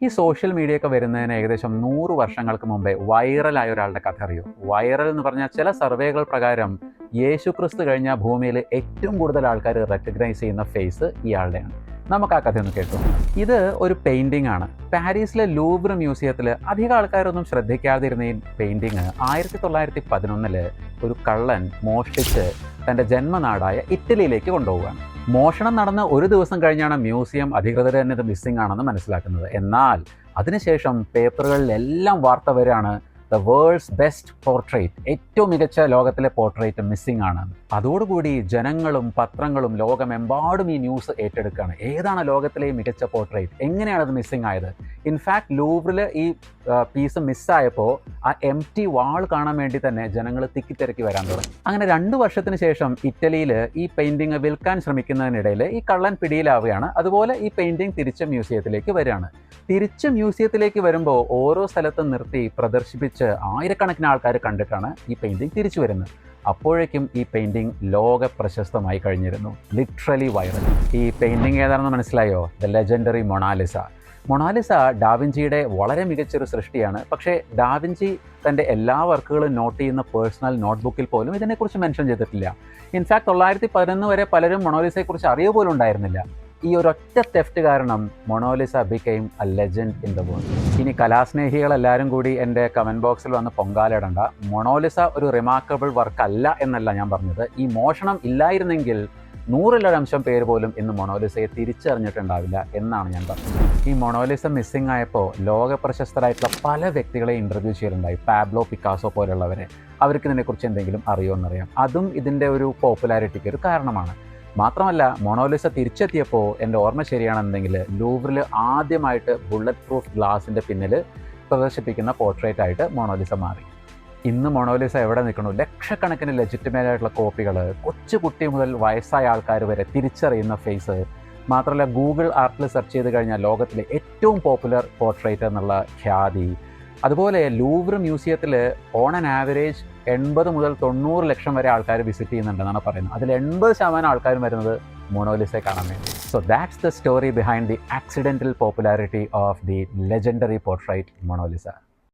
ഈ social media ഒക്കെ വരുന്നതിന് ഏകദേശം 100 വർഷങ്ങൾക്ക് മുമ്പേ വൈറലായ ഒരാളുടെ കഥ അറിയോ? വൈറൽ എന്ന് പറഞ്ഞാൽ ചില സർവേകൾ പ്രകാരം യേശുക്രിസ്തു കഴിഞ്ഞ ഭൂമിയിൽ ഏറ്റവും കൂടുതൽ ആൾക്കാർ റെക്കഗ്നൈസ് ചെയ്യുന്ന ഫേസ് ഇയാളുടെയാണ്. നമുക്ക് ആ കഥ ഒന്ന് കേട്ടു. ഇത് ഒരു പെയിൻറ്റിംഗ് ആണ്. പാരീസിലെ ലൂവ്ർ മ്യൂസിയത്തിൽ അധികം ആൾക്കാരൊന്നും ശ്രദ്ധിക്കാതിരുന്ന ഈ പെയിൻറ്റിങ് 1911 ഒരു കള്ളൻ മോഷ്ടിച്ച് തൻ്റെ ജന്മനാടായ ഇറ്റലിയിലേക്ക് കൊണ്ടുപോവുകയാണ്. മോഷണം നടന്ന് ഒരു ദിവസം കഴിഞ്ഞാണ് മ്യൂസിയം അധികൃതർ തന്നെ ഇത് മിസ്സിംഗ് ആണെന്ന് മനസ്സിലാക്കുന്നത്. എന്നാൽ അതിനുശേഷം പേപ്പറുകളിലെല്ലാം വാർത്ത വരികയാണ്, ദ വേൾഡ്സ് ബെസ്റ്റ് പോർട്രേറ്റ്, ഏറ്റവും മികച്ച ലോകത്തിലെ പോർട്രേറ്റ് മിസ്സിംഗ് ആണ്. അതോടുകൂടി ജനങ്ങളും പത്രങ്ങളും ലോകമെമ്പാടും ഈ ന്യൂസ് ഏറ്റെടുക്കുകയാണ്. ഏതാണ് ലോകത്തിലെ മികച്ച പോർട്രേറ്റ്, എങ്ങനെയാണ് അത് മിസ്സിംഗ് ആയത്? ഇൻഫാക്ട് ലൂവറിൽ ഈ പീസ് മിസ്സായപ്പോൾ ആ എംപ്റ്റി വാൾ കാണാൻ വേണ്ടി തന്നെ ജനങ്ങൾ തിക്കിത്തിരക്കി വരാൻ തുടങ്ങി. അങ്ങനെ 2 വർഷത്തിന് ശേഷം ഇറ്റലിയിൽ ഈ പെയിൻറ്റിങ് വിൽക്കാൻ ശ്രമിക്കുന്നതിനിടയിൽ ഈ കള്ളൻ പിടിയിലാവുകയാണ്. അതുപോലെ ഈ പെയിൻറ്റിങ് തിരിച്ച് മ്യൂസിയത്തിലേക്ക് വരികയാണ്. തിരിച്ച് മ്യൂസിയത്തിലേക്ക് വരുമ്പോൾ ഓരോ സ്ഥലത്തും നിർത്തി പ്രദർശിപ്പിച്ച് ആയിരക്കണക്കിന് ആൾക്കാർ കണ്ടിട്ടാണ് ഈ പെയിൻറ്റിങ് തിരിച്ചു വരുന്നത്. അപ്പോഴേക്കും ഈ പെയിൻറ്റിങ് ലോക പ്രശസ്തമായി കഴിഞ്ഞിരുന്നു, ലിറ്ററലി വൈറൽ. ഈ പെയിൻറ്റിങ് ഏതാണെന്ന് മനസ്സിലായോ? The legendary Mona Lisa. മൊണാലിസ ഡാവിഞ്ചിയുടെ വളരെ മികച്ചൊരു സൃഷ്ടിയാണ്. പക്ഷേ ഡാവിഞ്ചി തൻ്റെ എല്ലാ വർക്കുകളും നോട്ട് ചെയ്യുന്ന പേഴ്സണൽ നോട്ട്ബുക്കിൽ പോലും ഇതിനെക്കുറിച്ച് മെൻഷൻ ചെയ്തിട്ടില്ല. ഇൻഫാക്ട് 911 വരെ പലരും മൊണാലിസയെക്കുറിച്ച് അറിയുക പോലും ഉണ്ടായിരുന്നില്ല. ഈ ഒരൊറ്റ തെഫ്റ്റ് കാരണം Mona Lisa became A legend in the world. ഇനി കലാസ്നേഹികളെല്ലാവരും കൂടി എൻ്റെ കമൻറ്റ് ബോക്സിൽ വന്ന് പൊങ്കാലിടണ്ട. മൊണാലിസ ഒരു റിമാർക്കബിൾ വർക്ക് അല്ല എന്നല്ല ഞാൻ പറഞ്ഞത്. ഈ മോഷണം ഇല്ലായിരുന്നെങ്കിൽ 100% പേര് പോലും ഇന്ന് മൊണാലിസയെ തിരിച്ചറിഞ്ഞിട്ടുണ്ടാവില്ല എന്നാണ് ഞാൻ പറഞ്ഞത്. ഈ മൊണാലിസ മിസ്സിംഗ് ആയപ്പോൾ ലോക പ്രശസ്തരായിട്ടുള്ള പല വ്യക്തികളെ ഇൻ്റർവ്യൂ ചെയ്യലുണ്ടായി. പാബ്ലോ പിക്കാസോ പോലുള്ളവരെ. അവർക്ക് ഇതിനെക്കുറിച്ച് എന്തെങ്കിലും അറിയുമെന്നറിയാം. അതും ഇതിൻ്റെ ഒരു പോപ്പുലാരിറ്റിക്ക് ഒരു കാരണമാണ്. മാത്രമല്ല, മൊണാലിസ തിരിച്ചെത്തിയപ്പോൾ എൻ്റെ ഓർമ്മ ശരിയാണെന്നുണ്ടെങ്കിൽ ലൂവറിൽ ആദ്യമായിട്ട് ബുള്ളറ്റ് പ്രൂഫ് ഗ്ലാസിൻ്റെ പിന്നിൽ പ്രദർശിപ്പിക്കുന്ന പോർട്രേറ്റ് ആയിട്ട് മൊണാലിസ മാറി. ഇന്ന് മൊണാലിസ എവിടെ നിൽക്കണു? ലക്ഷക്കണക്കിന് ലെജിറ്റിമേറ്റ് ആയിട്ടുള്ള കോപ്പികൾ, കൊച്ചു കുട്ടി മുതൽ വയസ്സായ ആൾക്കാർ വരെ തിരിച്ചറിയുന്ന ഫേസ്. മാത്രമല്ല, ഗൂഗിൾ ആർട്ടിൽ സെർച്ച് ചെയ്ത് കഴിഞ്ഞാൽ ലോകത്തിലെ ഏറ്റവും പോപ്പുലർ പോർട്രേറ്റ് എന്നുള്ള ഖ്യാതി. അതുപോലെ ലൂവർ മ്യൂസിയത്തിൽ ഓൺ ആൻ ആവറേജ് 80 മുതൽ 90 ലക്ഷം വരെ ആൾക്കാർ വിസിറ്റ് ചെയ്യുന്നുണ്ടെന്നാണ് പറയുന്നത്. അതിൽ 80% ആൾക്കാരും വരുന്നത് മൊണാലിസയെ കാണാൻ വേണ്ടി. So that's the story behind the accidental popularity of the legendary portrait Mona Lisa.